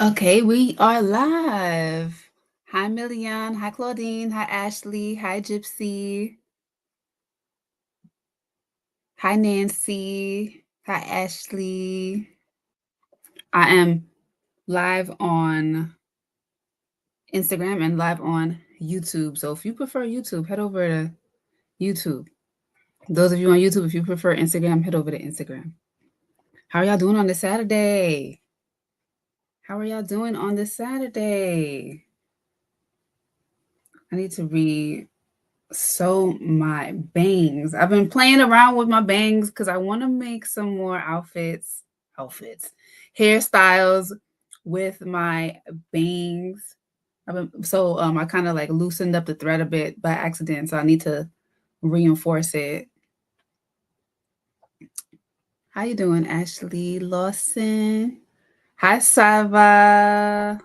Okay, we are live. Hi, Millian. Hi, Claudine. Hi, Ashley. Hi, Gypsy. Hi, Nancy. Hi, Ashley. I am live on Instagram and live on YouTube. So if you prefer YouTube, head over to YouTube. Those of you on YouTube, if you prefer Instagram, head over to Instagram. How are y'all doing on this Saturday? How are y'all doing on this Saturday? I need to sew my bangs. I've been playing around with my bangs because I want to make some more hairstyles with my bangs. I kind of like loosened up the thread a bit by accident, so I need to reinforce it. How you doing, Ashley Lawson? Hi, Sava.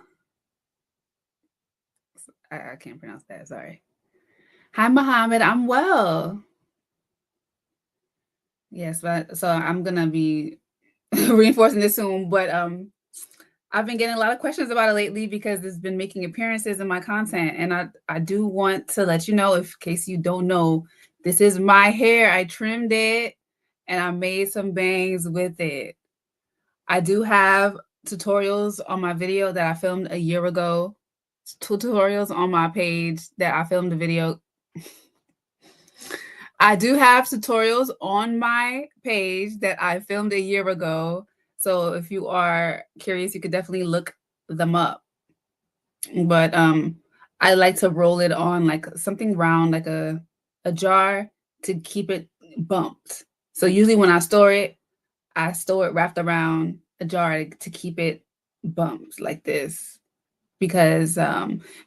I can't pronounce that. Sorry. Hi, Mohammed. I'm well. Yes, but so I'm gonna be reinforcing this soon. But I've been getting a lot of questions about it lately because it's been making appearances in my content, and I do want to let you know, if in case you don't know, this is my hair. I trimmed it, and I made some bangs with it. I do have tutorials on my video that I filmed a year ago. Tutorials on my page that I filmed a video. I do have tutorials on my page that I filmed a year ago. So if you are curious, you could definitely look them up. But I like to roll it on like something round, like a jar, to keep it bumped. So usually when I store it wrapped around a jar to keep it bumped like this. Because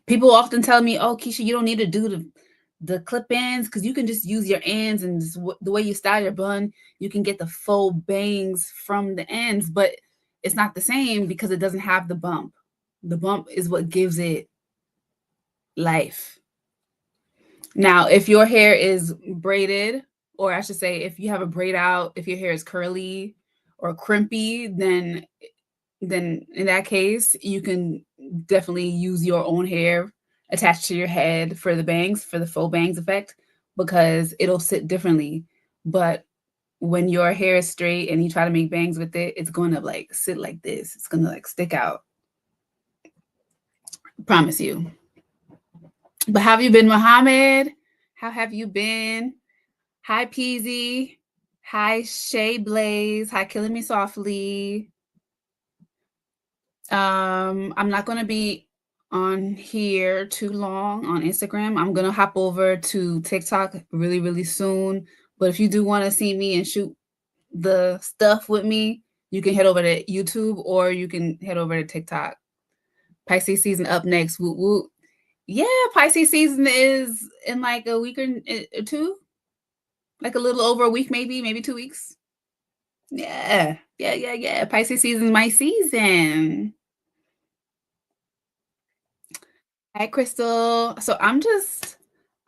people often tell me, "Oh, Keisha, you don't need to do the clip ends because you can just use your ends, and the way you style your bun, you can get the full bangs from the ends." But it's not the same because it doesn't have the bump. The bump is what gives it life. Now, if your hair is braided, or I should say, if you have a braid out, if your hair is curly or crimpy, then in that case, you can definitely use your own hair attached to your head for the bangs, for the faux bangs effect, because it'll sit differently. But when your hair is straight and you try to make bangs with it, it's going to like sit like this. It's going to like stick out. I promise you. But how have you been, Mohammed? How have you been? Hi, Peasy. Hi, Shay Blaze. Hi, Killing Me Softly. I'm not going to be on here too long on Instagram. I'm going to hop over to TikTok really, really soon. But if you do want to see me and shoot the stuff with me, you can head over to YouTube or you can head over to TikTok. Pisces season up next. Woot woot. Yeah, Pisces season is in like a week or two, like a little over a week, maybe 2 weeks. Yeah. Pisces season is my season. Hi, Crystal. So I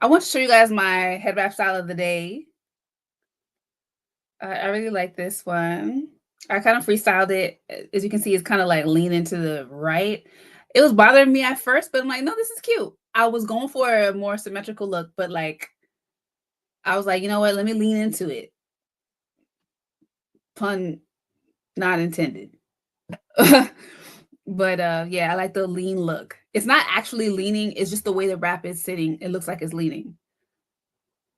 want to show you guys my head wrap style of the day. I really like this one. I kind of freestyled it. As you can see, it's kind of like leaning to the right. It was bothering me at first, but I'm like, no, this is cute. I was going for a more symmetrical look, but like, I was like, you know what? Let me lean into it. Pun not intended. But yeah, I like the lean look. It's not actually leaning, it's just the way the wrap is sitting. It looks like it's leaning.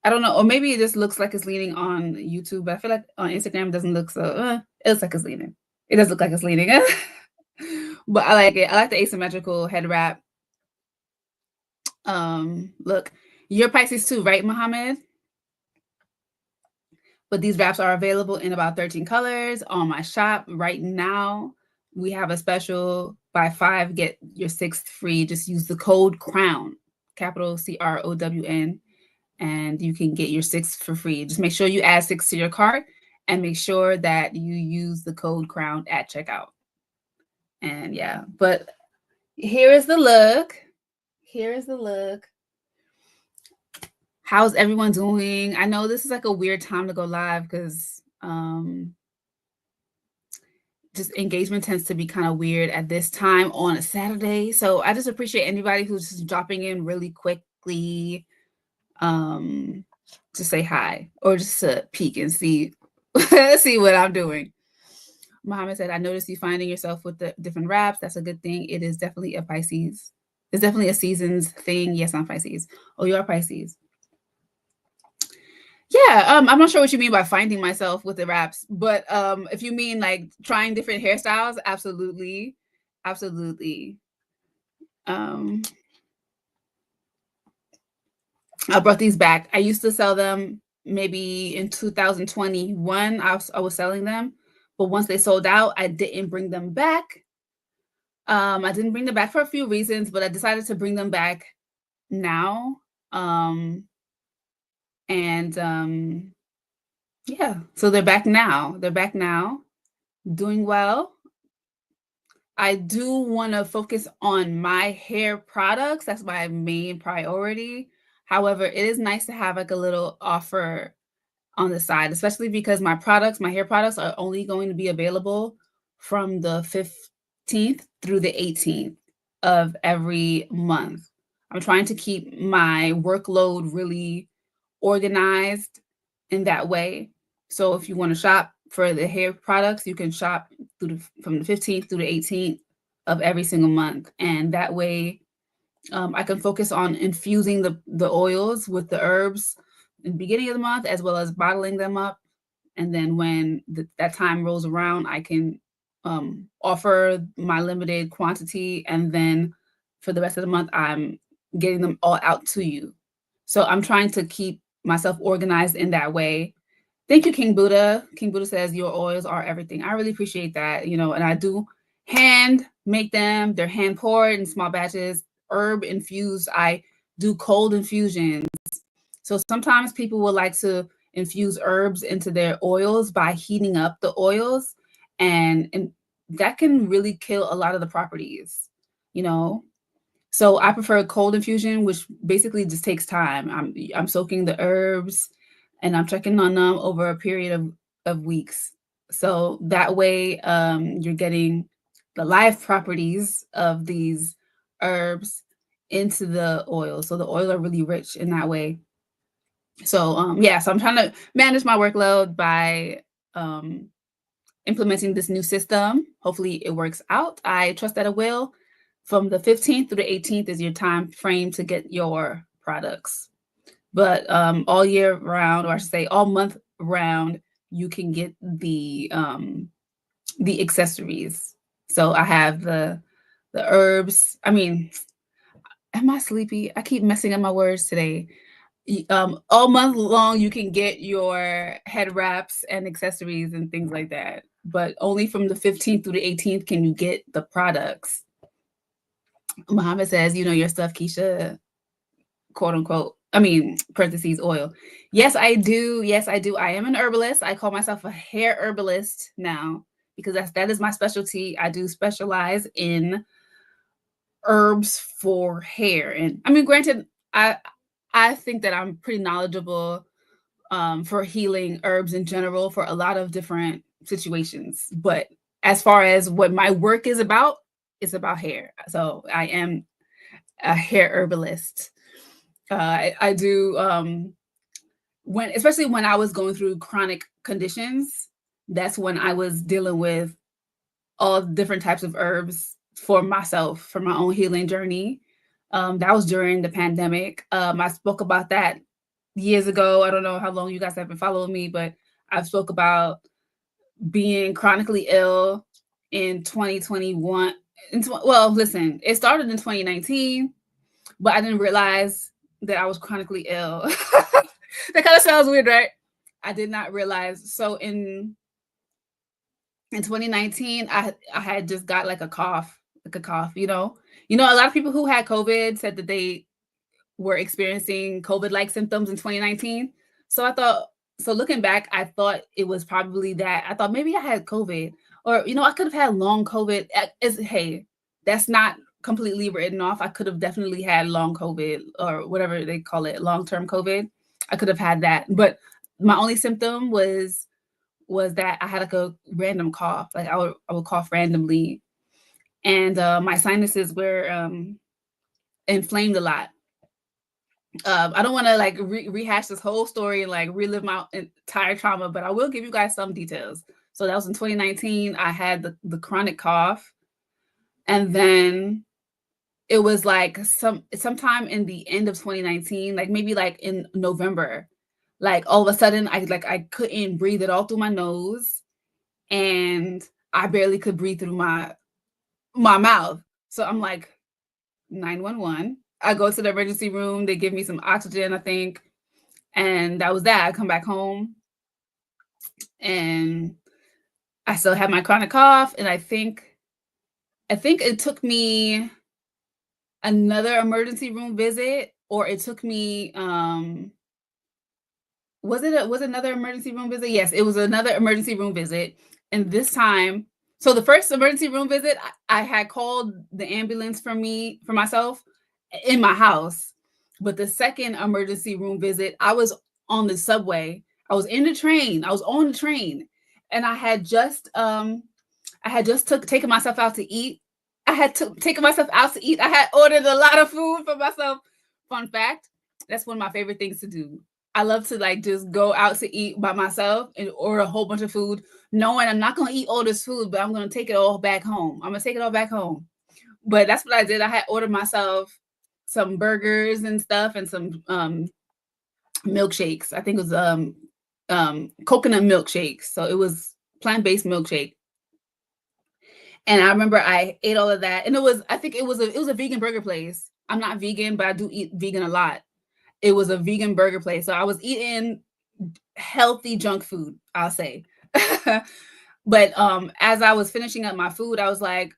I don't know, or maybe it just looks like it's leaning on YouTube, but I feel like on Instagram it doesn't look so. It looks like it's leaning. It does look like it's leaning, but I like it. I like the asymmetrical head wrap. Look, you're Pisces too, right, Mohammed? But these wraps are available in about 13 colors on my shop right now. We have a special buy 5 get your 6th free. Just use the code CROWN, capital CROWN, and you can get your 6 for free. Just make sure you add 6 to your cart and make sure that you use the code CROWN at checkout. And yeah, but here is the look. Here is the look. How's everyone doing? I know this is like a weird time to go live because just engagement tends to be kind of weird at this time on a Saturday. So I just appreciate anybody who's just dropping in really quickly, to say hi or just to peek and see see what I'm doing. Muhammad said, I noticed you finding yourself with the different wraps. That's a good thing. It is definitely a Pisces. It's definitely a seasons thing. Yes, I'm Pisces. Oh, you are Pisces. Yeah, I'm not sure what you mean by finding myself with the wraps, but if you mean like trying different hairstyles, absolutely, absolutely. Um, I brought these back. I used to sell them maybe in 2021. I was selling them, but once they sold out, I didn't bring them back. I didn't bring them back for a few reasons, but I decided to bring them back now. Um, and yeah, so they're back now. They're back now, doing well. I do want to focus on my hair products. That's my main priority. However, it is nice to have like a little offer on the side, especially because my hair products are only going to be available from the 15th through the 18th of every month. I'm trying to keep my workload really organized in that way. So if you want to shop for the hair products, you can shop from the 15th through the 18th of every single month. And that way, I can focus on infusing the oils with the herbs in the beginning of the month, as well as bottling them up. And then when that time rolls around, I can offer my limited quantity. And then for the rest of the month, I'm getting them all out to you. So I'm trying to keep myself organized in that way. Thank you, King Buddha. King Buddha says your oils are everything. I really appreciate that, and I do hand make them. They're hand poured in small batches, herb infused. I do cold infusions. So sometimes people will like to infuse herbs into their oils by heating up the oils, and that can really kill a lot of the properties, you know. So I prefer cold infusion, which basically just takes time. I'm soaking the herbs and I'm checking on them over a period of weeks. So that way, you're getting the live properties of these herbs into the oil. So the oil are really rich in that way. So yeah, so I'm trying to manage my workload by implementing this new system. Hopefully it works out. I trust that it will. From the 15th through the 18th is your time frame to get your products. But all year round, or I should say all month round, you can get the accessories. So I have the herbs. I mean, am I sleepy? I keep messing up my words today. All month long, you can get your head wraps and accessories and things like that. But only from the 15th through the 18th can you get the products. Muhammad says, you know your stuff, Keisha, quote unquote. I mean, parentheses, oil. Yes, I do. Yes, I do. I am an herbalist. I call myself a hair herbalist now because that is my specialty. I do specialize in herbs for hair. And I mean, granted, I think that I'm pretty knowledgeable for healing herbs in general for a lot of different situations. But as far as what my work is about, it's about hair. So I am a hair herbalist. I do especially when I was going through chronic conditions. That's when I was dealing with all different types of herbs for myself, for my own healing journey. That was during the pandemic. I spoke about that years ago. I don't know how long you guys have been following me, but I spoke about being chronically ill in 2021. Well, listen, it started in 2019, but I didn't realize that I was chronically ill. That kind of sounds weird, right? I did not realize. So in 2019, I had just got like a cough, a lot of people who had COVID said that they were experiencing COVID-like symptoms in 2019. So looking back, I thought it was probably that. I thought maybe I had COVID, or I could have had long COVID. Hey, that's not completely written off. I could have definitely had long COVID, or whatever they call it, long-term COVID. I could have had that, but my only symptom was was that I had like a random cough. Like I would cough randomly, and my sinuses were inflamed a lot. I don't want to like rehash this whole story and like relive my entire trauma, but I will give you guys some details. So that was in 2019. I had the chronic cough, and then it was like sometime in the end of 2019, like maybe like in November, like all of a sudden I couldn't breathe at all through my nose, and I barely could breathe through my mouth. So I'm like 911. I go to the emergency room. They give me some oxygen, I think, and that was that. I come back home, and I still had my chronic cough, and I think it took me another emergency room visit, or it took me was it another emergency room visit? Yes, it was another emergency room visit. And this time, so the first emergency room visit, I had called the ambulance for myself in my house. But the second emergency room visit, I was on the subway. I was in the train. I was on the train. And I had just taken myself out to eat. Taken myself out to eat. I had ordered a lot of food for myself. Fun fact, that's one of my favorite things to do. I love to like just go out to eat by myself and order a whole bunch of food, knowing I'm not gonna eat all this food, but I'm gonna take it all back home. I'm gonna take it all back home. But that's what I did. I had ordered myself some burgers and stuff and some milkshakes. I think it was coconut milkshakes. So it was plant-based milkshake. And I remember I ate all of that. And I think it was a vegan burger place. I'm not vegan, but I do eat vegan a lot. It was a vegan burger place. So I was eating healthy junk food, I'll say. But as I was finishing up my food, I was like,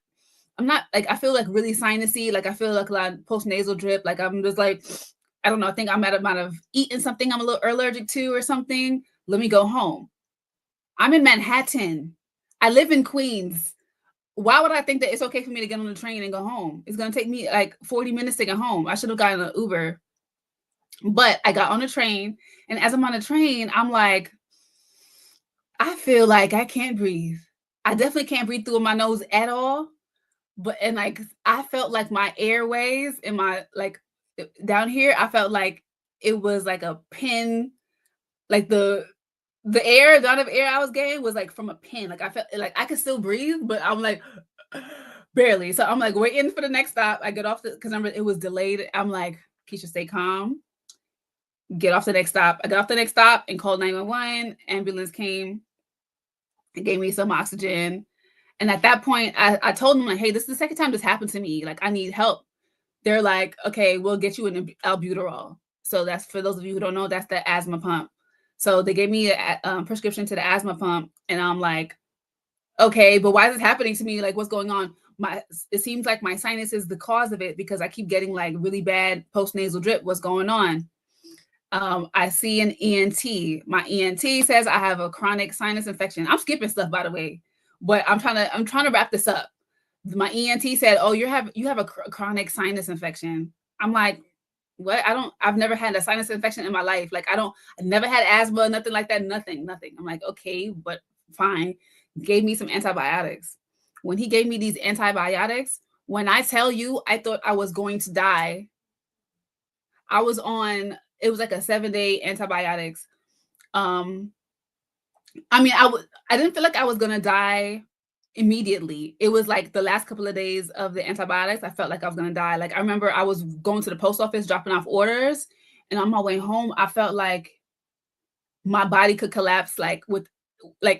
I'm not like, I feel like really sinusy. Like I feel like a lot of post nasal drip. Like I'm just like, I don't know. I think I might have eaten something I'm a little allergic to or something. Let me go home. I'm in Manhattan. I live in Queens. Why would I think that it's okay for me to get on the train and go home? It's going to take me like 40 minutes to get home. I should have gotten an Uber. But I got on the train, and as I'm on the train, I'm like, I feel like I can't breathe. I definitely can't breathe through my nose at all. And like I felt like my airways in my like down here, I felt like it was like a pin, like the amount of air I was getting was like from a pin. Like I felt like I could still breathe, but I'm like barely. So I'm like waiting for the next stop. I get off because it was delayed. I'm like, Keisha, stay calm. Get off the next stop. I got off the next stop and called 911. Ambulance came and gave me some oxygen. And at that point, I told them like, hey, this is the second time this happened to me. Like I need help. They're like, okay, we'll get you an albuterol. So that's, for those of you who don't know, that's the asthma pump. So they gave me a prescription to the asthma pump, and I'm like, okay, but why is this happening to me? Like, what's going on? It seems like my sinus is the cause of it because I keep getting like really bad post nasal drip. What's going on? I see an ENT. My ENT says I have a chronic sinus infection. I'm skipping stuff, by the way, but I'm trying to wrap this up. My ENT said, "Oh, you have a chronic sinus infection." I'm like, "What? I've never had a sinus infection in my life. Like, I never had asthma, nothing like that, nothing." I'm like, "Okay, but fine." Gave me some antibiotics. When he gave me these antibiotics, when I tell you, I thought I was going to die. I was on, it was like a 7-day antibiotics. I mean, I didn't feel like I was gonna die immediately. It was like the last couple of days of the antibiotics, I felt like I was gonna die. Like I remember I was going to the post office, dropping off orders, and on my way home, I felt like my body could collapse like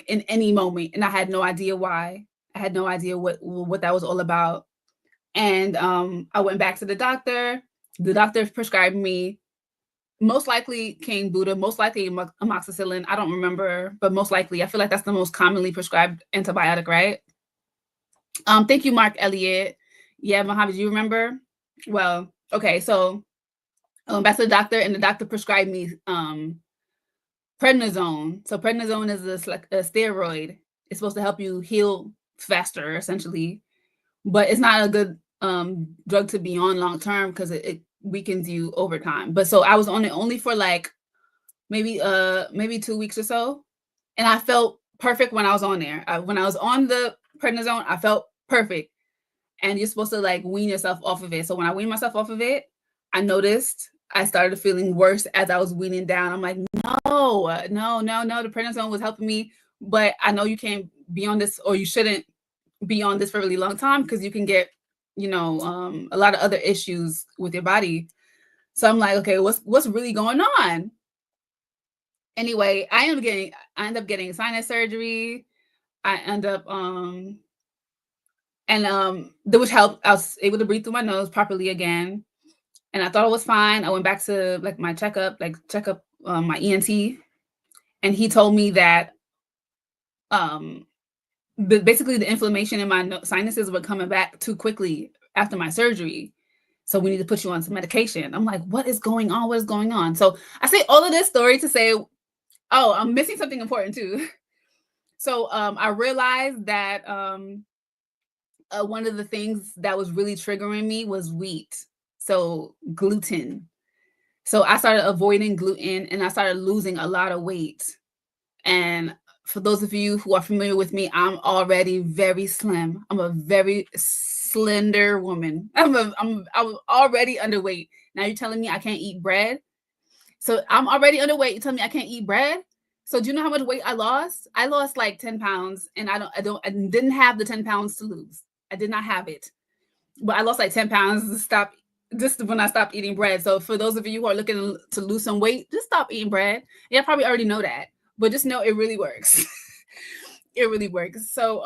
in any moment, and I had no idea why. I had no idea what that was all about. And I went back to the doctor. The doctor prescribed me most likely King Buddha, most likely amoxicillin. I don't remember, but most likely, I feel like that's the most commonly prescribed antibiotic, right? Thank you, Mark Elliott. Yeah, Mohammed, do you remember? Well, okay, so back to the doctor, and the doctor prescribed me prednisone. So prednisone is a steroid. It's supposed to help you heal faster, essentially, but it's not a good drug to be on long term because it weakens you over time. But so I was on it only for like maybe 2 weeks or so, and I felt perfect when I was on there. When I was on the prednisone, I felt perfect. And you're supposed to like wean yourself off of it. So when I weaned myself off of it, I noticed I started feeling worse as I was weaning down. I'm like, no. The prednisone was helping me, but I know you can't be on this, or you shouldn't be on this for a really long time because you can get, a lot of other issues with your body. So I'm like, okay, what's really going on? Anyway, I end up getting sinus surgery. I end up which helped. I was able to breathe through my nose properly again, and I thought it was fine. I went back to like my checkup, my ENT, and he told me that um basically the inflammation in my sinuses were coming back too quickly after my surgery. So we need to put you on some medication. I'm like, what is going on? What is going on? So I say all of this story to say, oh, I'm missing something important too. So I realized that one of the things that was really triggering me was wheat. So gluten. So I started avoiding gluten and I started losing a lot of weight. And for those of you who are familiar with me, I'm already very slim. I'm a very slender woman. I'm already underweight. Now you're telling me I can't eat bread? So I'm already underweight. You tell me I can't eat bread? So do you know how much weight I lost? I lost like 10 pounds, and I didn't have the 10 pounds to lose. I did not have it, but I lost like 10 pounds to stop just when I stopped eating bread. So for those of you who are looking to lose some weight, just stop eating bread. Yeah, I probably already know that, but just know it really works. It really works. So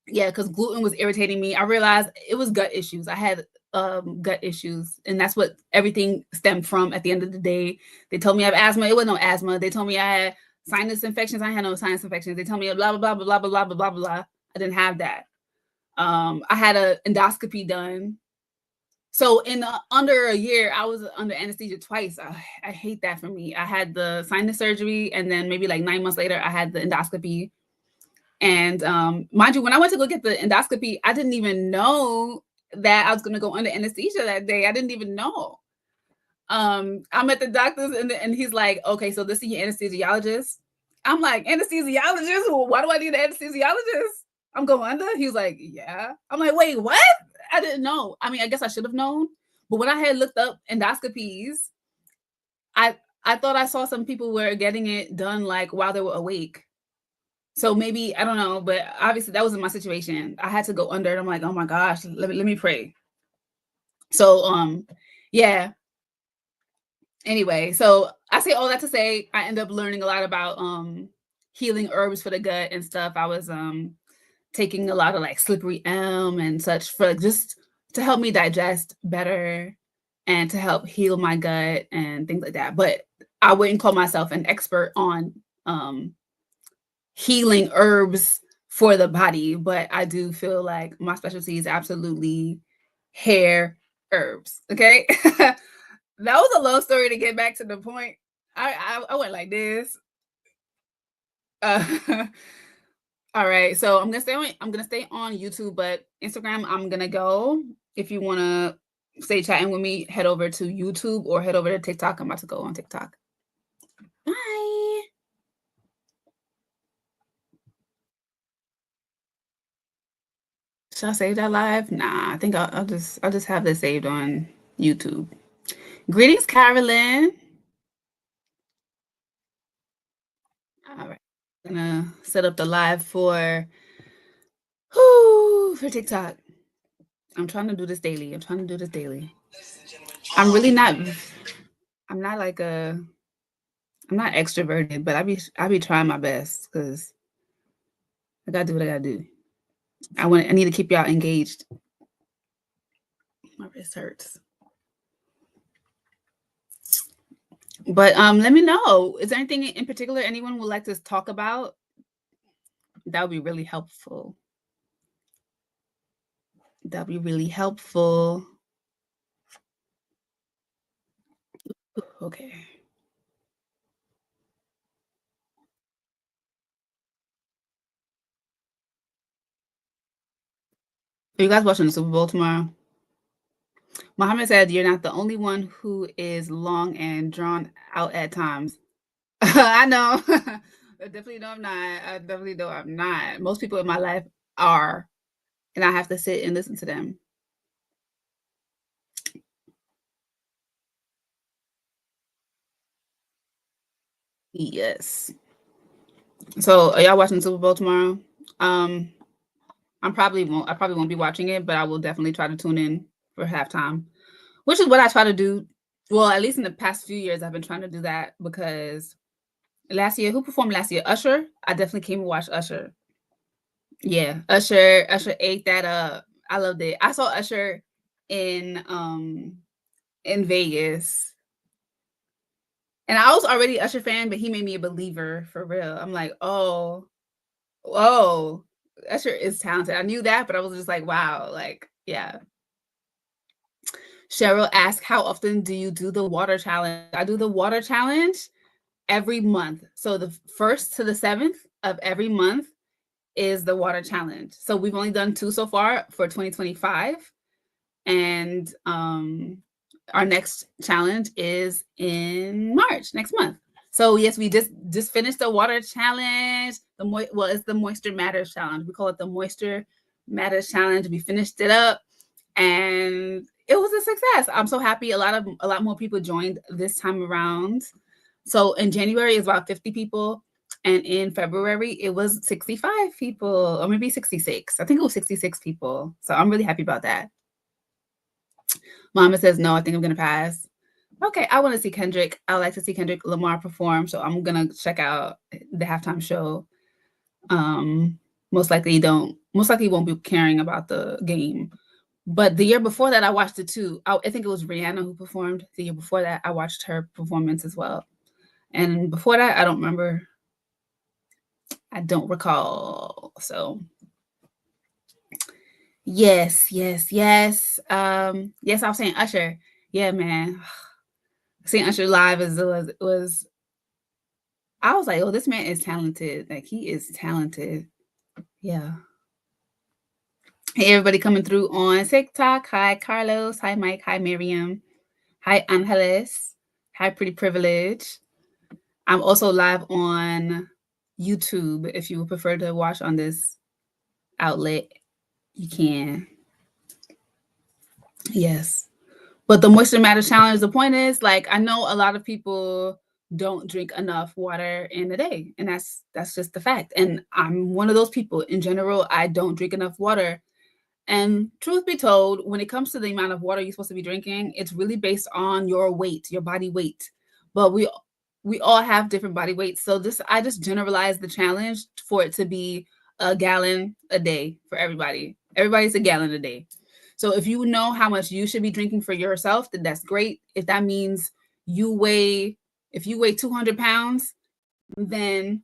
yeah, because gluten was irritating me. I realized it was gut issues. I had gut issues, and that's what everything stemmed from. At the end of the day, they told me I have asthma. It was no asthma. They told me I had sinus infections. I had no sinus infections. They told me blah blah blah blah blah blah blah blah blah. I didn't have that. I had an endoscopy done. So in under a year, I was under anesthesia twice. I hate that for me. I had the sinus surgery, and then maybe like 9 months later, I had the endoscopy. And mind you, when I went to go get the endoscopy, I didn't even know that I was going to go under anesthesia that day. I didn't even know. I'm at the doctor's, and he's like, okay, so this is your anesthesiologist. I'm like, anesthesiologist? Well, why do I need an anesthesiologist? I'm going under? He was like, yeah. I'm like, wait, what? I didn't know. I mean, I guess I should have known. But when I had looked up endoscopies, I I thought I saw some people were getting it done like while they were awake. So maybe I don't know, but obviously that wasn't my situation. I had to go under it. I'm like, oh my gosh, let me pray. So yeah. Anyway, so I say all that to say I end up learning a lot about healing herbs for the gut and stuff. I was taking a lot of like slippery elm and such for just to help me digest better and to help heal my gut and things like that. But I wouldn't call myself an expert on healing herbs for the body, but I do feel like my specialty is absolutely hair herbs. Okay. That was a long story to get back to the point. I went like this. Uh, all right, so I'm gonna stay on YouTube, but Instagram I'm gonna go. If you wanna stay chatting with me, head over to YouTube or head over to TikTok. I'm about to go on TikTok. Bye. Should I save that live? Nah, I think I'll just have this saved on YouTube. Greetings, Carolyn. All right, I'm gonna set up the live for TikTok. I'm trying to do this daily. I'm trying to do this daily. I'm really not. I'm not like a. I'm not extroverted, but I be trying my best because I gotta do what I gotta do. I need to keep y'all engaged. My wrist hurts. But let me know. Is there anything in particular anyone would like to talk about? That would be really helpful. That'd be really helpful. Okay. Are you guys watching the Super Bowl tomorrow? Mohammed said you're not the only one who is long and drawn out at times. I know. I definitely know I'm not. I definitely know I'm not. Most people in my life are, and I have to sit and listen to them. Yes. So, are y'all watching the Super Bowl tomorrow? Um, I probably won't be watching it, but I will definitely try to tune in for halftime, which is what I try to do. Well, at least in the past few years, I've been trying to do that because last year, who performed last year? Usher. I definitely came and watched Usher. Yeah, Usher ate that up. I loved it. I saw Usher in in Vegas. And I was already Usher fan, but he made me a believer for real. I'm like, "Oh, oh, Usher is talented." I knew that, but I was just like, "Wow." Like, yeah. Cheryl asked, "How often do you do the water challenge?" I do the water challenge every month. So the 1st to the 7th of every month is the water challenge. So we've only done 2 so far for 2025, and our next challenge is in March next month. So yes, we just finished the water challenge. Well, it's the Moisture Matters challenge. We call it the Moisture Matters challenge. We finished it up, and it was a success. I'm so happy. A lot more people joined this time around. So in January it's about 50 people, and in February it was 65 people, or maybe 66. I think it was 66 people. So I'm really happy about that. Mama says no. I think I'm gonna pass. Okay, I want to see Kendrick. I like to see Kendrick Lamar perform, so I'm gonna check out the halftime show. Um, most likely won't be caring about the game. But the year before that, I watched it too. I think it was Rihanna who performed. The year before that, I watched her performance as well. And before that, I don't remember. I don't recall. So yes, yes, yes. Yes, I was saying Usher. Yeah, man. Seeing Usher live was I was like, oh, this man is talented. Like he is talented. Yeah. Hey, everybody coming through on TikTok. Hi, Carlos. Hi, Mike. Hi, Miriam. Hi, Angeles. Hi, Pretty Privilege. I'm also live on YouTube. If you would prefer to watch on this outlet, you can. Yes. But the Moisture Matter Challenge, the point is, like, I know a lot of people don't drink enough water in a day, and that's just the fact. And I'm one of those people. In general, I don't drink enough water. And truth be told, when it comes to the amount of water you're supposed to be drinking, it's really based on your weight, your body weight. But we all have different body weights. So this I just generalized the challenge for it to be a gallon a day for everybody. Everybody's a gallon a day. So if you know how much you should be drinking for yourself, then that's great. If that means you weigh if you weigh 200 pounds, then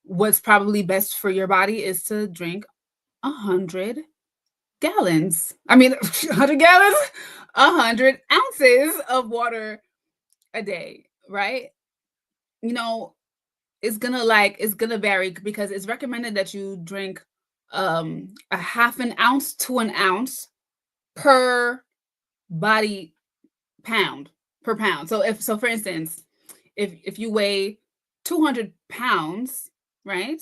what's probably best for your body is to drink 100 gallons. I mean, 100 gallons, 100 ounces of water a day, right? You know, it's gonna vary because it's recommended that you drink a half an ounce to an ounce per body pound per pound. So for instance, if you weigh 200 pounds, right?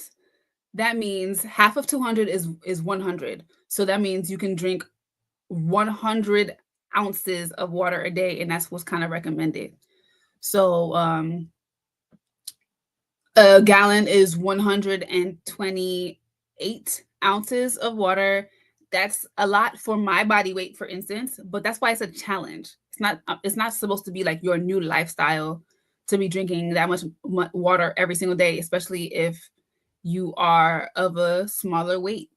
That means half of 200 is 100. So that means you can drink 100 ounces of water a day, and that's what's kind of recommended. So a gallon is 128 ounces of water. That's a lot for my body weight, for instance, but that's why it's a challenge. It's not supposed to be like your new lifestyle to be drinking that much water every single day, especially if you are of a smaller weight.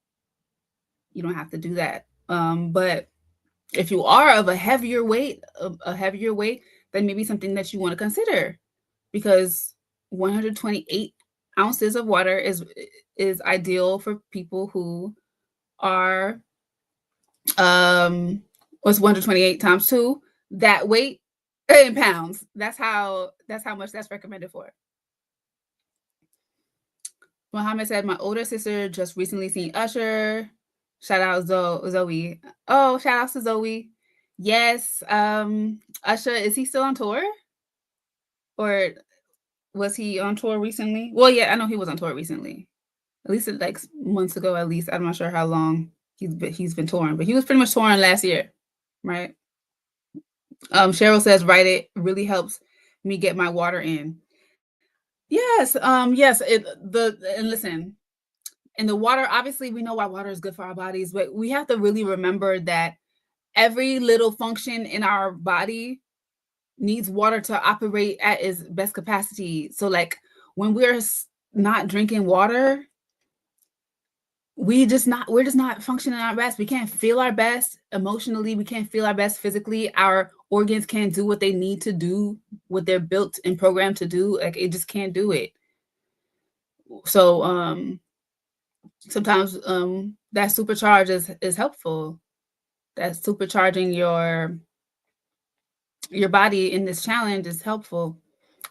You don't have to do that. But if you are of a heavier weight, then maybe something that you want to consider, because 128 ounces of water is ideal for people who are what's 128 times 2, that weight in pounds. That's how much that's recommended for. Mohammed said, my older sister just recently seen Usher. Shout out Zoe. Oh, shout out to Zoe. Yes. Usher, is he still on tour? Or Was he on tour recently? Well, yeah, I know he was on tour recently. At least like months ago, at least. I'm not sure how long he's been touring, but he was pretty much touring last year, right? Cheryl says, write it really helps me get my water in. Yes, yes. And listen, and the water, obviously, we know why water is good for our bodies, but we have to really remember that every little function in our body needs water to operate at its best capacity. So, like when not drinking water, we're just not functioning our best. We can't feel our best emotionally. We can't feel our best physically. Our organs can't do what they need to do, what they're built and programmed to do. Like it just can't do it. So sometimes that supercharge is helpful. That supercharging your body in this challenge is helpful.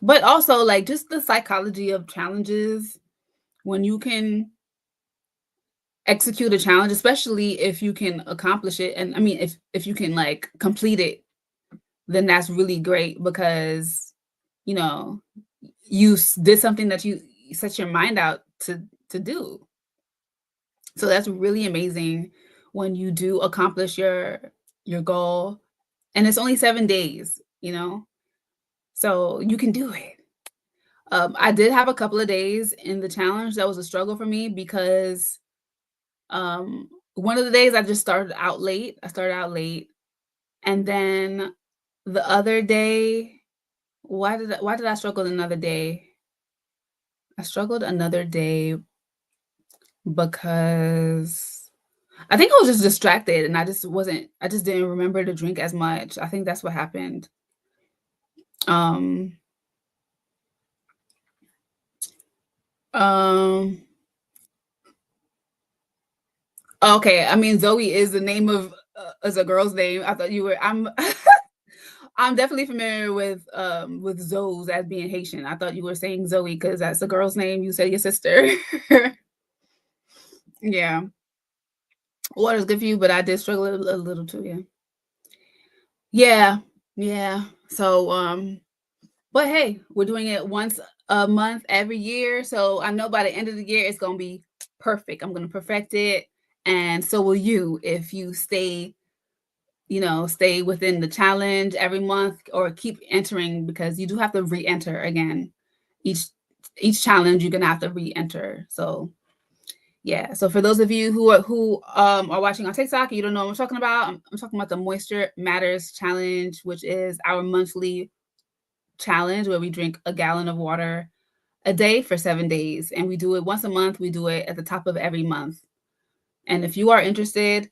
But also like just the psychology of challenges, when you can execute a challenge, especially if you can accomplish it, and I mean if you can like complete it, then that's really great because you know did something that you set your mind out to do. So that's really amazing when you do accomplish your goal, and it's only 7 days, so you can do it. I did have a couple of days in the challenge that was a struggle for me because one of the days I just started out late. I started out late, and then the other day, why did I struggle another day? I struggled another day because I think I was just distracted and I just didn't remember to drink as much. I think that's what happened. Um um okay, I mean Zoe is the name of is a girl's name. I thought you were I'm I'm definitely familiar with Zoes as being Haitian. I thought you were saying Zoe because that's a girl's name. You said your sister. Yeah. Water's good for you, but I did struggle a little too, yeah. Yeah. Yeah. So but hey, we're doing it once a month every year. So I know by the end of the year it's gonna be perfect. I'm gonna perfect it. And so will you if you stay within the challenge every month or keep entering because you do have to re-enter again. Each each challenge you're gonna have to re-enter. So yeah. So for those of you who are watching on TikTok, you don't know what I'm talking about. I'm talking about the Moisture Matters Challenge, which is our monthly challenge where we drink a gallon of water a day for 7 days. And we do it once a month. We do it at the top of every month. And if you are interested,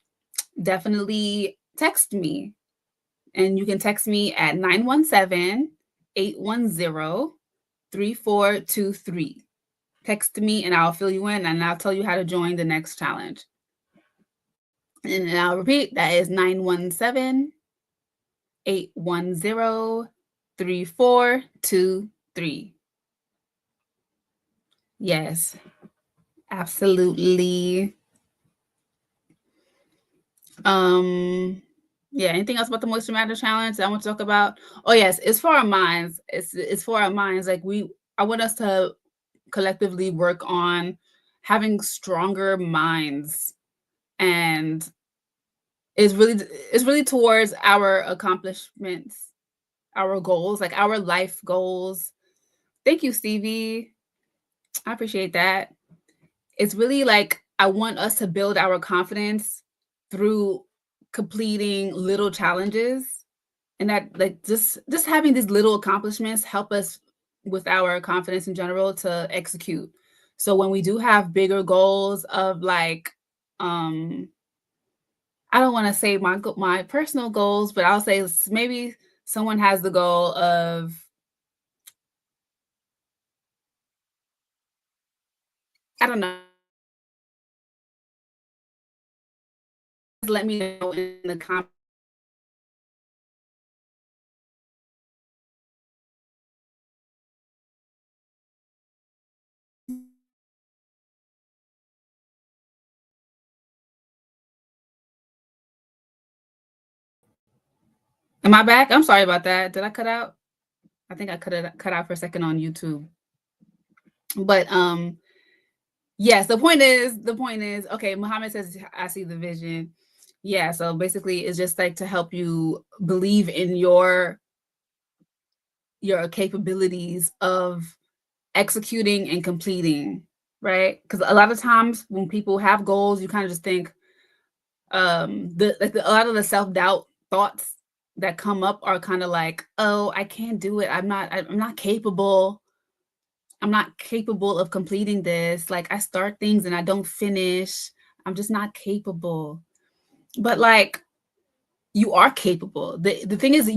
definitely text me. And you can text me at 917-810-3423. Text me and I'll fill you in and I'll tell you how to join the next challenge. And I'll repeat, that is 917-810-3423. Yes, absolutely. Yeah, anything else about the Moisture Matter Challenge that I want to talk about? Oh yes, it's for our minds. It's for our minds. Like I want us to collectively work on having stronger minds, and it's really towards our accomplishments, our goals, like our life goals. Thank you, Stevie. I appreciate that. It's really like I want us to build our confidence through completing little challenges, and that like just having these little accomplishments help us with our confidence in general to execute. So when we do have bigger goals of like um I don't want to say my personal goals, but I'll say maybe someone has the goal of I don't know, let me know in the comments. Am I back? I'm sorry about that. Did I cut out? I think I cut out for a second on YouTube. But yes, the point is, okay, Muhammad says I see the vision. Yeah, so basically it's just like to help you believe in your capabilities of executing and completing, right? Because a lot of times when people have goals, you kind of just think a lot of the self-doubt thoughts that come up are kind of like, oh, I can't do it. I'm not capable. I'm not capable of completing this. Like I start things and I don't finish. I'm just not capable. But like you are capable. The thing is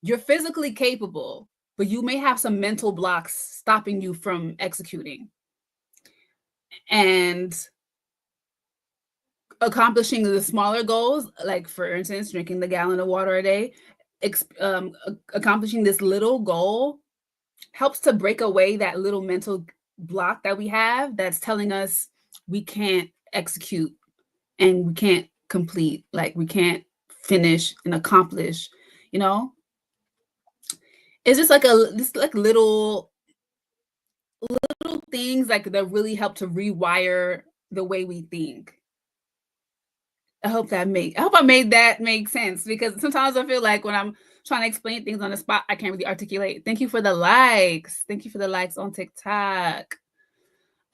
you're physically capable, but you may have some mental blocks stopping you from executing and accomplishing the smaller goals, like for instance, drinking the gallon of water a day. Accomplishing this little goal helps to break away that little mental block that we have that's telling us we can't execute and we can't complete, like we can't finish and accomplish, you know? It's just like little things like that really help to rewire the way we think. I hope I made that make sense, because sometimes I feel like when I'm trying to explain things on the spot, I can't really articulate. Thank you for the likes. Thank you for the likes on TikTok.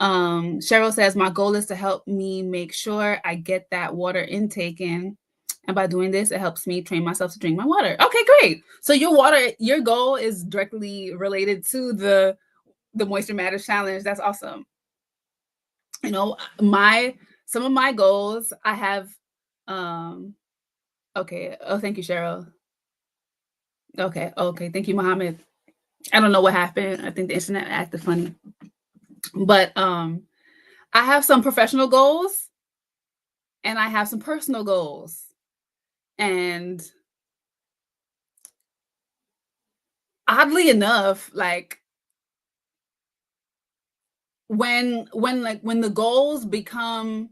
Cheryl says, my goal is to help me make sure I get that water intake in. And by doing this, it helps me train myself to drink my water. Okay, great. So your goal is directly related to the Moisture Matters Challenge. That's awesome. You know, some of my goals I have, um, okay. Oh, thank you, Cheryl. Okay, okay. Thank you, Mohammed. I don't know what happened. I think the internet acted funny. But I have some professional goals and I have some personal goals. And oddly enough, like when the goals become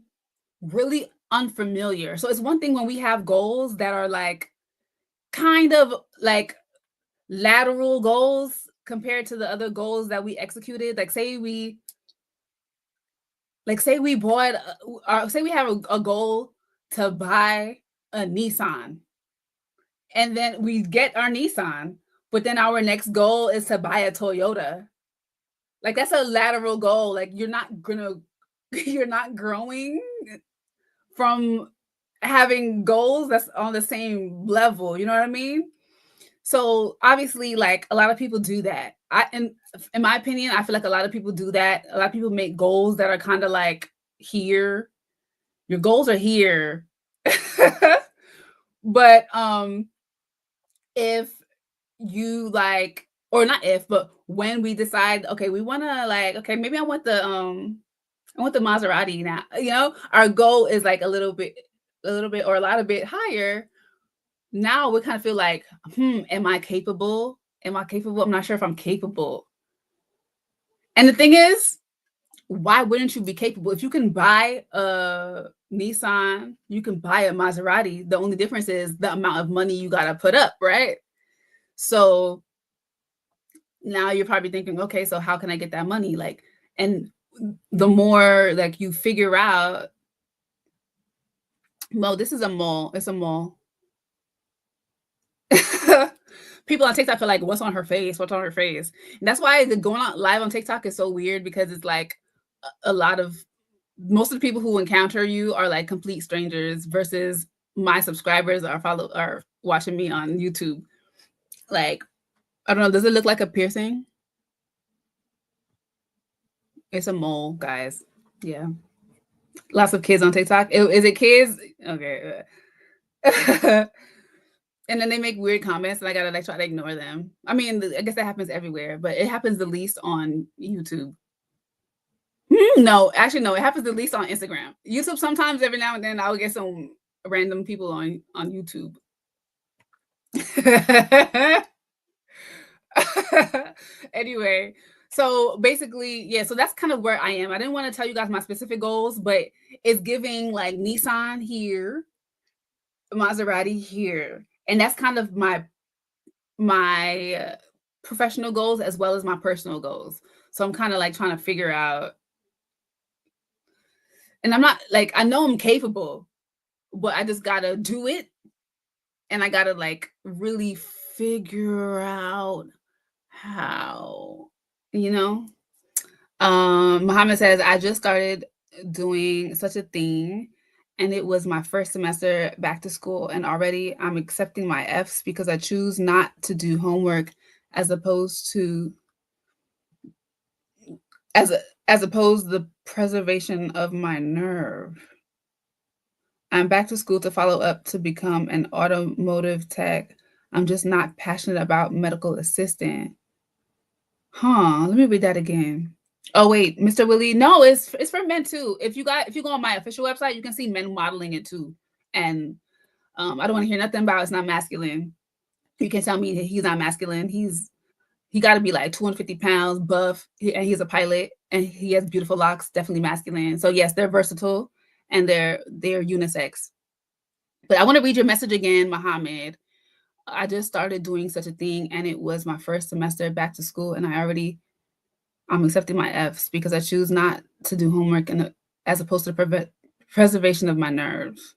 really unfamiliar. So it's one thing when we have goals that are like kind of like lateral goals compared to the other goals that we executed. Say we bought say we have a goal to buy a Nissan, and then we get our Nissan, but then our next goal is to buy a Toyota. Like that's a lateral goal. Like you're not growing from having goals that's on the same level. You know what I mean? So obviously, like a lot of people do that. In my opinion, I feel like a lot of people do that. A lot of people make goals that are kind of like here. Your goals are here. But if you like, or not if, but when we decide, okay, we want to like, okay, maybe I want the Maserati now. You know, our goal is like a little bit or a lot of bit higher. Now we kind of feel like, am I capable? Am I capable? I'm not sure if I'm capable. And the thing is, why wouldn't you be capable? If you can buy a Nissan, you can buy a Maserati. The only difference is the amount of money you got to put up, right? So now you're probably thinking, okay, so how can I get that money? Like, and the more like you figure out, well, this is a mall. It's a mall. People on TikTok are like, what's on her face? What's on her face? And that's why going on live on TikTok is so weird, because it's like a lot of most of the people who encounter you are like complete strangers versus my subscribers are watching me on YouTube. Like, I don't know, does it look like a piercing? It's a mole, guys. Yeah. Lots of kids on TikTok. Is it kids? Okay. And then they make weird comments and I gotta like try to ignore them. I mean, I guess that happens everywhere, but it happens the least on YouTube. No, actually, no, it happens the least on Instagram. YouTube, sometimes every now and then I'll get some random people on YouTube. Anyway, so basically, yeah, so that's kind of where I am. I didn't want to tell you guys my specific goals, but it's giving like Nissan here, Maserati here. And that's kind of my professional goals as well as my personal goals. So I'm kind of like trying to figure out, and I'm not like, I know I'm capable, but I just gotta do it. And I gotta like really figure out how, you know? Muhammad says, I just started doing such a thing, and it was my first semester back to school, and already I'm accepting my Fs because I choose not to do homework as opposed to as a, as opposed to the preservation of my nerve. I'm back to school to follow up to become an automotive tech. I'm just not passionate about medical assistant. Huh, let me read that again. Oh wait, Mr. Willie. No, it's for men too. If you go on my official website, you can see men modeling it too. And I don't want to hear nothing about it's not masculine. You can tell me that he's not masculine. He got to be like 250 pounds, buff, and he's a pilot, and he has beautiful locks. Definitely masculine. So yes, they're versatile, and they're unisex. But I want to read your message again, Mohammed. I just started doing such a thing, and it was my first semester back to school, and I'm accepting my Fs because I choose not to do homework as opposed to the preservation of my nerves.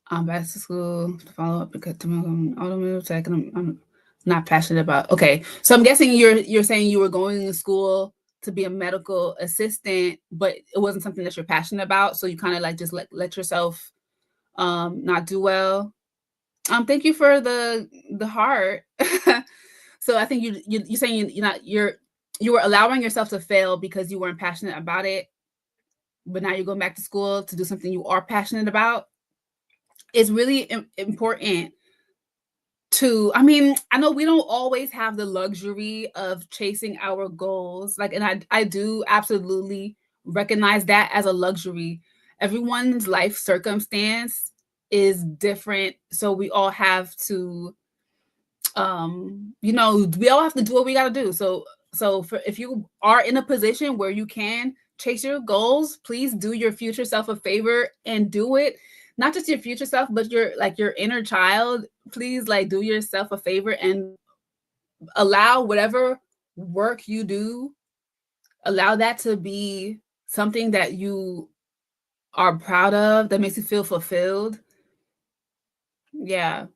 I'm back to school to follow up because I'm automotive tech, and I'm not passionate about. Okay, so I'm guessing you're saying you were going to school to be a medical assistant, but it wasn't something that you're passionate about, so you kind of like just let yourself not do well. Thank you for the heart. So I think you're saying you were allowing yourself to fail because you weren't passionate about it, but now you're going back to school to do something you are passionate about. It's really important to, I mean, I know we don't always have the luxury of chasing our goals. Like, and I do absolutely recognize that as a luxury. Everyone's life circumstance is different. So we all have to we all have to do what we got to do. So if you are in a position where you can chase your goals, please do your future self a favor and do it. Not just your future self, but your inner child. Please like do yourself a favor and allow whatever work you do, allow that to be something that you are proud of, that makes you feel fulfilled. Yeah.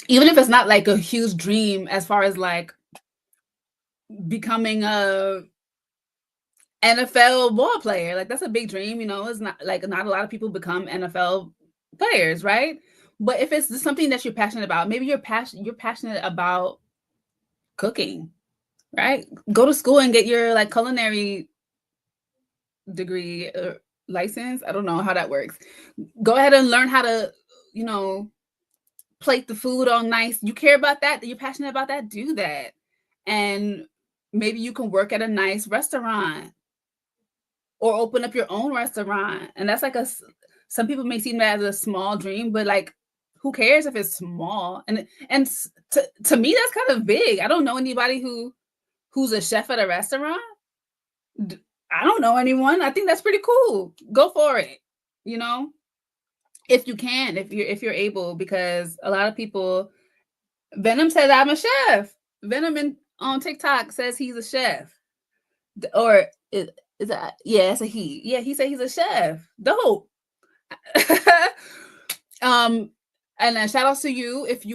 Even if it's not like a huge dream as far as like becoming a NFL ball player. Like that's a big dream, it's not like not a lot of people become NFL players, right? But if it's something that you're passionate about, maybe you're passionate about cooking, right? Go to school and get your like culinary degree or license. I don't know how that works. Go ahead and learn how to, you know, plate the food all nice. You care about that, you're passionate about that, do that. And maybe you can work at a nice restaurant or open up your own restaurant. And that's like some people may see that as a small dream, but like who cares if it's small? And to me that's kind of big. I don't know anybody who's a chef at a restaurant. I don't know anyone. I think that's pretty cool. Go for it. You know, if you can, if you're able, because a lot of people. Venom says I'm a chef. Venom on TikTok says he's a chef, or is that, yeah, it's a he. Yeah, he said he's a chef. Dope. And then shout out to you if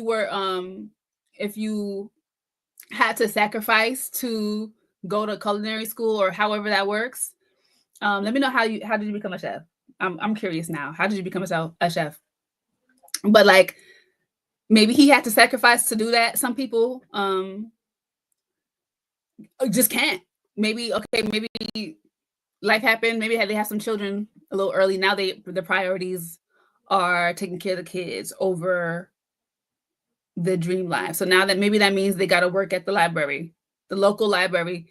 you had to sacrifice to go to culinary school or however that works. Let me know how did you become a chef? I'm curious now. How did you become a chef? But like maybe he had to sacrifice to do that. Some people just can't. Maybe life happened. Maybe they have some children a little early. Now the priorities are taking care of the kids over the dream life. So now that maybe that means they got to work at the library, the local library,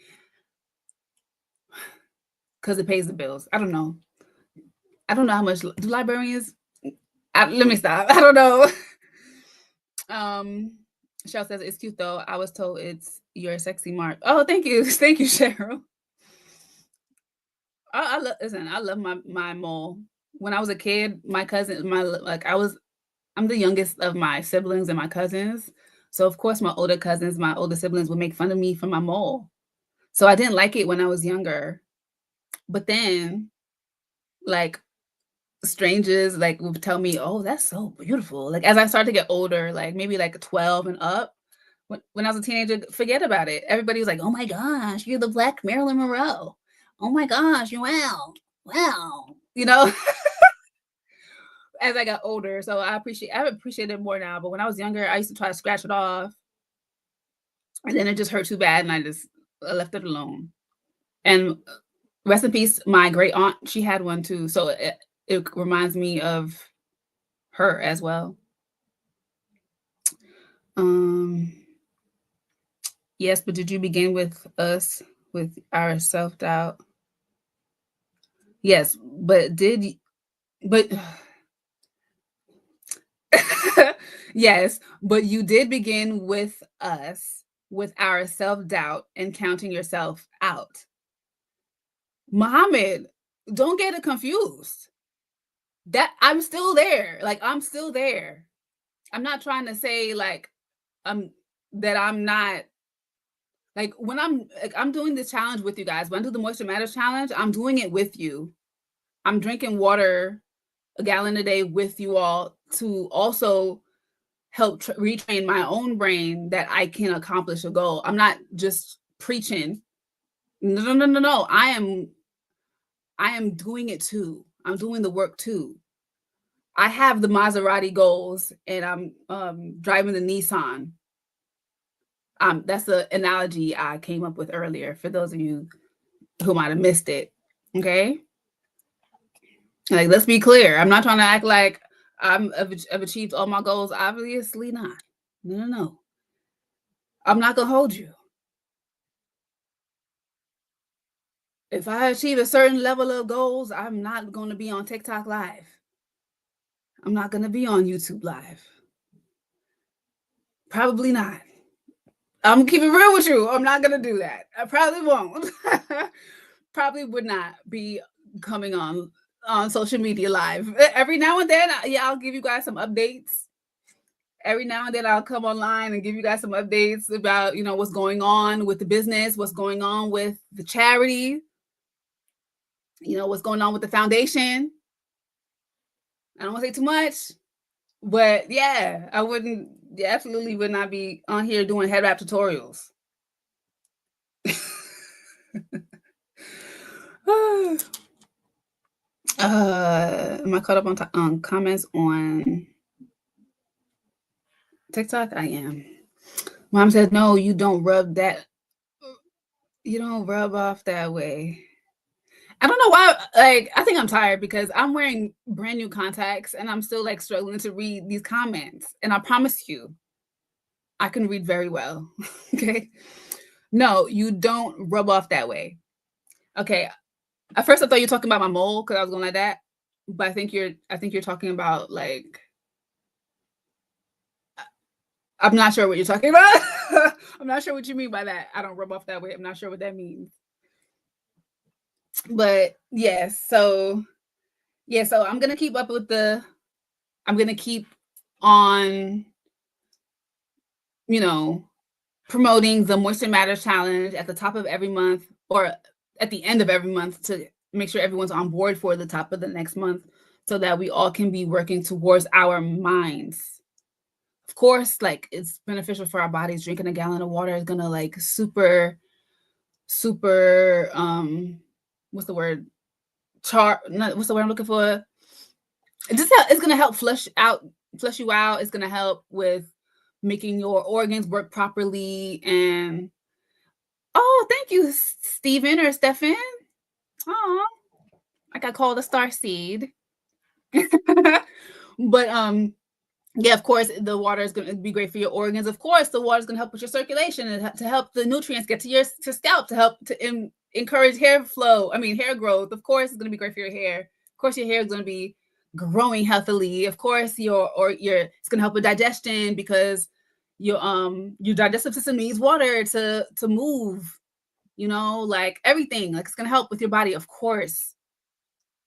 because it pays the bills. I don't know. I don't know how much do librarians. Let me stop. I don't know. Cheryl says it's cute though. I was told it's your sexy mark. Oh, thank you, thank you, Cheryl. I love my mole. When I was a kid, my cousin, I'm the youngest of my siblings and my cousins. So of course my older siblings would make fun of me for my mole. So I didn't like it when I was younger. But then, like, strangers like would tell me, "Oh, that's so beautiful." Like as I started to get older, like maybe like 12 and up, when I was a teenager, forget about it. Everybody was like, "Oh my gosh, you're the Black Marilyn Monroe. Oh my gosh, you wow, wow." You know, as I got older, so I appreciate it more now. But when I was younger, I used to try to scratch it off, and then it just hurt too bad, and I left it alone. And rest in peace, my great aunt, she had one too. So it reminds me of her as well. Um, yes, but did you begin with us with our self doubt? Yes, but but yes, but you did begin with us with our self doubt and counting yourself out. Muhammad, don't get it confused. That I'm still there. Like I'm still there. I'm not trying to say like I'm that I'm not like when I'm doing this challenge with you guys. When I do the Moisture Matters challenge, I'm doing it with you. I'm drinking water a gallon a day with you all to also help retrain my own brain that I can accomplish a goal. I'm not just preaching. No, no, no, no, no. I am doing it too. I'm doing the work too. I have the Maserati goals and I'm driving the Nissan. That's the analogy I came up with earlier for those of you who might have missed it. Okay. Like, let's be clear. I'm not trying to act like I've achieved all my goals. Obviously not. No, no, no. I'm not gonna hold you. If I achieve a certain level of goals, I'm not gonna be on TikTok live. I'm not gonna be on YouTube live. Probably not. I'm keeping real with you. I'm not gonna do that. I probably won't. Probably would not be coming on social media live. Every now and then, yeah, I'll give you guys some updates. Every now and then I'll come online and give you guys some updates about, what's going on with the business, what's going on with the charity, what's going on with the foundation. I don't want to say too much, but yeah, absolutely would not be on here doing head wrap tutorials. Am I caught up on comments on TikTok? I am. Mom said, no, you don't rub that. You don't rub off that way. I don't know why. Like, I think I'm tired because I'm wearing brand new contacts and I'm still like struggling to read these comments. And I promise you, I can read very well. Okay. No, you don't rub off that way. Okay. At first, I thought you were talking about my mole because I was going like that, but I think you're talking about like I'm not sure what you're talking about. I'm not sure what you mean by that. I don't rub off that way. I'm not sure what that means. But yes, so yeah, so I'm gonna keep up with I'm gonna keep on, you know, promoting the Moisture Matters Challenge at the top of every month or at the end of every month to make sure everyone's on board for the top of the next month so that we all can be working towards our minds. Of course, like it's beneficial for our bodies. Drinking a gallon of water is gonna like super what's the word? What's the word I'm looking for? It's gonna help flush you out. It's gonna help with making your organs work properly. And oh, thank you, Stephen or Stefan. Oh, I got called a star seed. But yeah, of course, the water is going to be great for your organs. Of course, the water is going to help with your circulation and to help the nutrients get to your scalp to help to encourage hair flow. I mean, hair growth. Of course, it's going to be great for your hair. Of course, your hair is going to be growing healthily. Of course, it's going to help with digestion because your digestive system needs water to move. Like everything. Like it's going to help with your body, of course.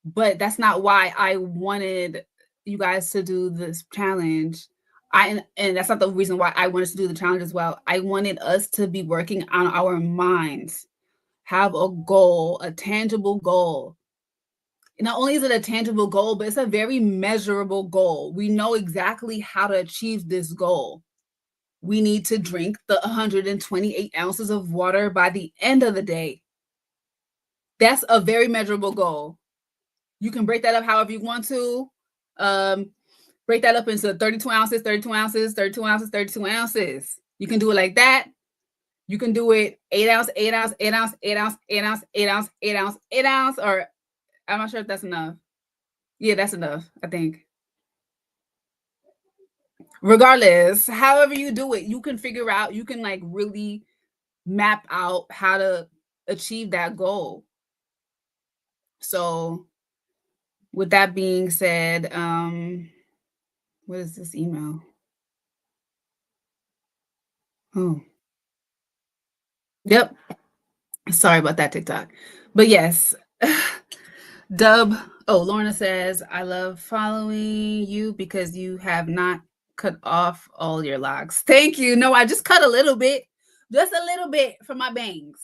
But that's not why I wanted you guys to do this challenge. And that's not the reason why I wanted to do the challenge as well. I wanted us to be working on our minds have a goal, a tangible goal. Not only is it a tangible goal, but it's a very measurable goal. We know exactly how to achieve this goal. We need to drink the 128 ounces of water by the end of the day. That's a very measurable goal. You can break that up however you want to. Break that up into 32 ounces, 32 ounces, 32 ounces, 32 ounces. You can do it like that. You can do it 8 ounce, 8 ounce, 8 ounce, 8 ounce, 8 ounce, 8 ounce, 8 ounce, 8 ounce, or I'm not sure if that's enough. Yeah, that's enough, I think. Regardless, however you do it, you can figure out, you can like really map out how to achieve that goal. So with that being said, what is this email? Oh, yep. Sorry about that, TikTok. But yes, Dub. Oh, Lorna says, I love following you because you have not cut off all your locks. Thank you. No, I just cut a little bit, just a little bit for my bangs.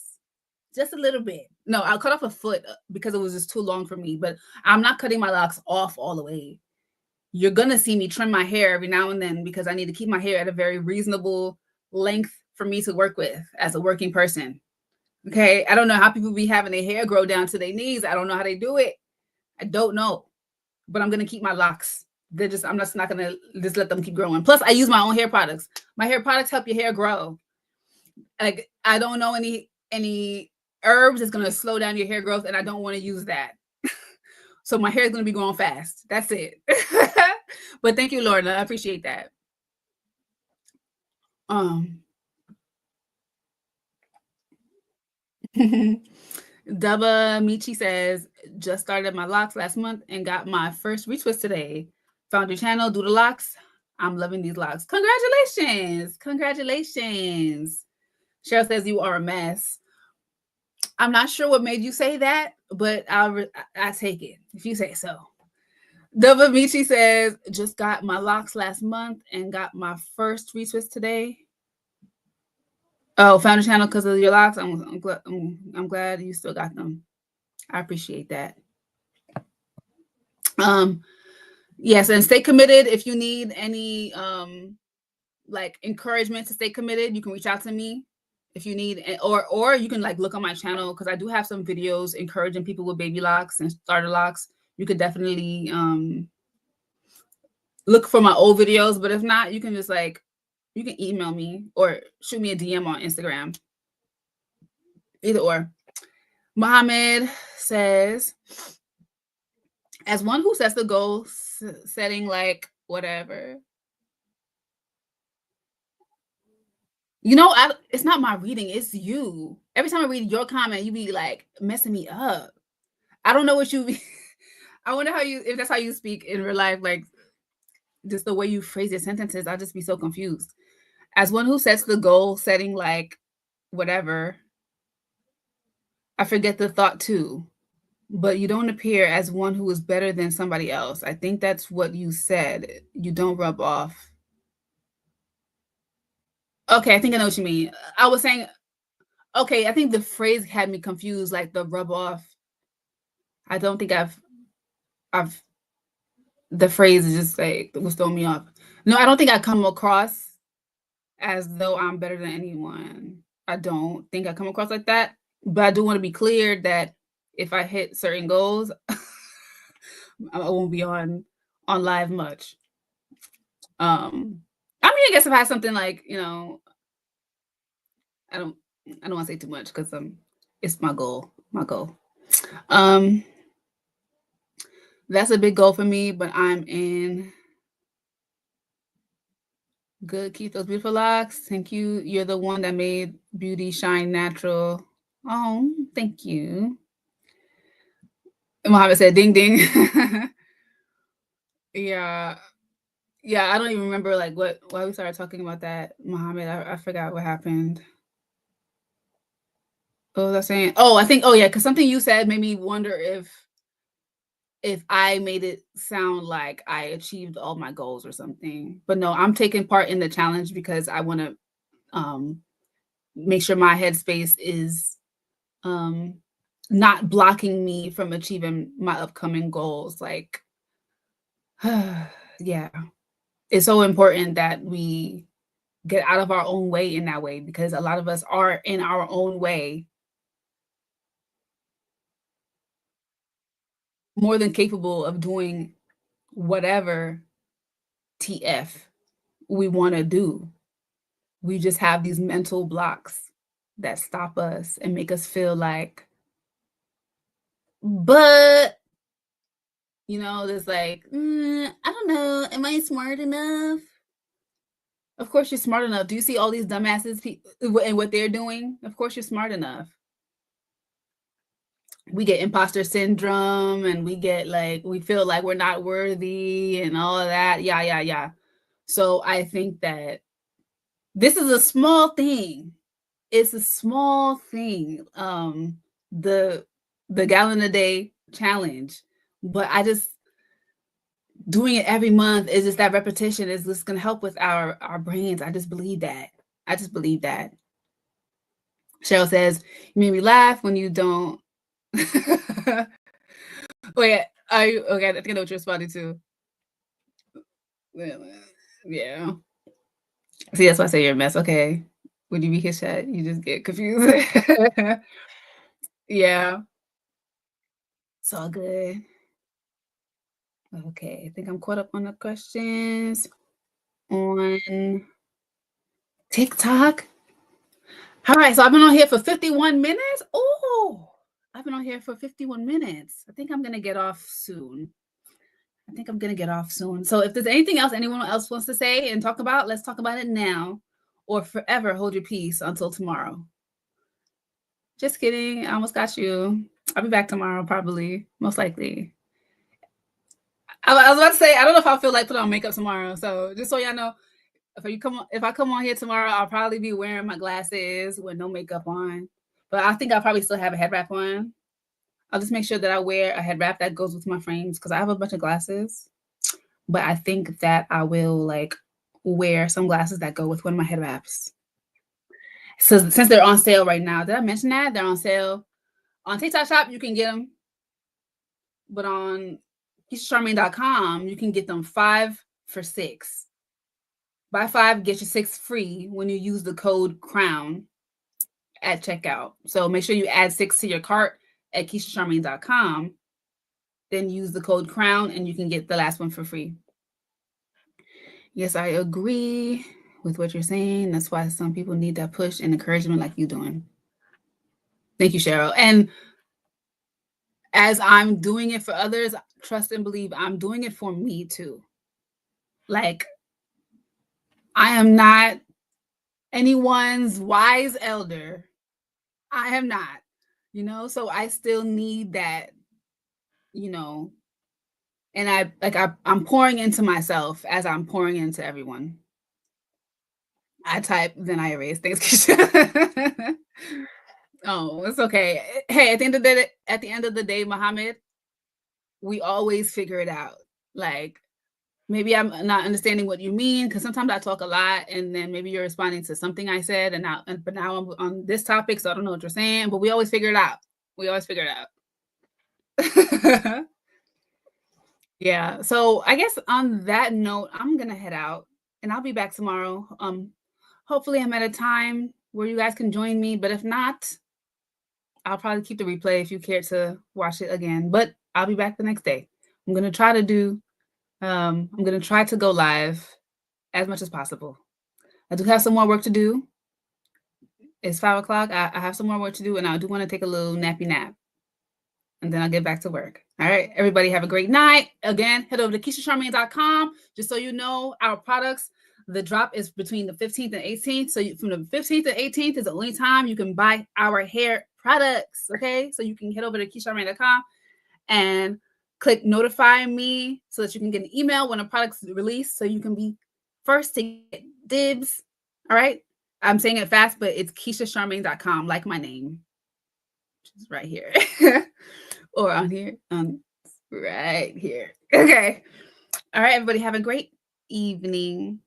Just a little bit. No, I'll cut off a foot because it was just too long for me, but I'm not cutting my locks off all the way. You're going to see me trim my hair every now and then because I need to keep my hair at a very reasonable length for me to work with as a working person. Okay. I don't know how people be having their hair grow down to their knees. I don't know how they do it. I don't know, but I'm going to keep my locks. I'm just not going to just let them keep growing. Plus I use my own hair products. My hair products help your hair grow. Like I don't know any herbs that's going to slow down your hair growth, and I don't want to use that. So my hair is going to be growing fast. That's it. But thank you, Lorna. I appreciate that. Dubba Michi says, just started my locks last month and got my first retwist today. Found your channel, do the locks. I'm loving these locks. Congratulations. Congratulations. Cheryl says you are a mess. I'm not sure what made you say that, but I take it if you say so. Dubba Michi says, just got my locks last month and got my first retwist today. Oh, found a channel because of your locks. I'm glad you still got them. I appreciate that. Yes, and stay committed. If you need any like encouragement to stay committed, you can reach out to me. If you need, or you can like look on my channel because I do have some videos encouraging people with baby locks and starter locks. You could definitely look for my old videos, but if not, you can just like you can email me or shoot me a DM on Instagram. Either or. Mohammed says, as one who sets the goal setting like whatever. You know, it's not my reading, it's you. Every time I read your comment, you be like messing me up. I don't know what you be. I wonder if that's how you speak in real life, like just the way you phrase your sentences. I'll just be so confused. As one who sets the goal setting like whatever, I forget the thought too. But you don't appear as one who is better than somebody else. I think that's what you said. You don't rub off. Okay, I think I know what you mean. I was saying, okay, I think the phrase had me confused, like the rub off. I don't think the phrase is just like was throwing me off. No, I don't think I come across as though I'm better than anyone. I don't think I come across like that. But I do want to be clear that if I hit certain goals, I won't be on live much. I mean, I guess if I have something like, I don't want to say too much because it's my goal. That's a big goal for me, but I'm in good. Keep those beautiful locks. Thank you. You're the one that made beauty shine natural. Oh, thank you. Mohammed said, "Ding ding." Yeah, yeah. I don't even remember like why we started talking about that, Mohammed. I forgot what happened. What was I saying? Oh, I think. Oh yeah, because something you said made me wonder if I made it sound like I achieved all my goals or something. But no, I'm taking part in the challenge because I want to make sure my headspace is um, not blocking me from achieving my upcoming goals. Like, yeah, it's so important that we get out of our own way in that way because a lot of us are in our own way more than capable of doing whatever TF we want to do. We just have these mental blocks that stop us and make us feel like, but, there's like, I don't know, am I smart enough? Of course you're smart enough. Do you see all these dumbasses and what they're doing? Of course you're smart enough. We get imposter syndrome and we get like, we feel like we're not worthy and all of that. Yeah, yeah, yeah. So I think that this is a small thing. It's a small thing. The gallon a day challenge. But I just doing it every month is just that repetition is just gonna help with our brains. I just believe that. I just believe that. Cheryl says, you made me laugh when you don't. Wait, are you okay? I think I know what you're responding to. Yeah. See, that's why I say you're a mess. Okay. When you read his chat, you just get confused. Yeah. It's all good. Okay. I think I'm caught up on the questions on TikTok. All right. So I've been on here for 51 minutes. Oh, I've been on here for 51 minutes. I think I'm going to get off soon. So if there's anything else anyone else wants to say and talk about, let's talk about it now or forever hold your peace until tomorrow. Just kidding. I almost got you. I'll be back tomorrow, probably, most likely. I was about to say, I don't know if I'll feel like putting on makeup tomorrow. So just so y'all know, if I come on here tomorrow, I'll probably be wearing my glasses with no makeup on. But I think I'll probably still have a head wrap on. I'll just make sure that I wear a head wrap that goes with my frames because I have a bunch of glasses. But I think that I will like wear some glasses that go with one of my head wraps. So since they're on sale right now, did I mention that they're on sale on TikTok Shop? You can get them, but on KeishaCharmaine.com, you can get them 5 for $6. Buy 5, get your 6 free when you use the code CROWN at checkout. So make sure you add 6 to your cart at KeishaCharmaine.com. Then use the code CROWN and you can get the last one for free. Yes, I agree with what you're saying. That's why some people need that push and encouragement like you doing. Thank you, Cheryl. And as I'm doing it for others, trust and believe I'm doing it for me too. Like, I am not anyone's wise elder. I am not, so I still need that, you know, and I'm pouring into myself as I'm pouring into everyone. I type, then I erase. Thanks, Keisha. Oh, it's okay. Hey, at the end of the day, Muhammad, we always figure it out. Like, maybe I'm not understanding what you mean because sometimes I talk a lot, and then maybe you're responding to something I said, but now I'm on this topic, so I don't know what you're saying. But we always figure it out. We always figure it out. Yeah. So I guess on that note, I'm gonna head out, and I'll be back tomorrow. Hopefully I'm at a time where you guys can join me, but if not, I'll probably keep the replay if you care to watch it again. But I'll be back the next day. I'm gonna try to do. I'm gonna try to go live as much as possible. I do have some more work to do. It's 5 o'clock. I have some more work to do, and I do want to take a little nappy nap, and then I'll get back to work. All right, everybody have a great night. Again, head over to KeishaCharmaine.com. Just so you know, our products, the drop is between the 15th and 18th. So from the 15th to 18th is the only time you can buy our hair products, okay? So you can head over to KeishaCharmaine.com and click notify me so that you can get an email when a product's released so you can be first to get dibs, all right? I'm saying it fast, but it's KeishaCharmaine.com, like my name, which is right here. Or on here, right here. Okay. All right, everybody, have a great evening.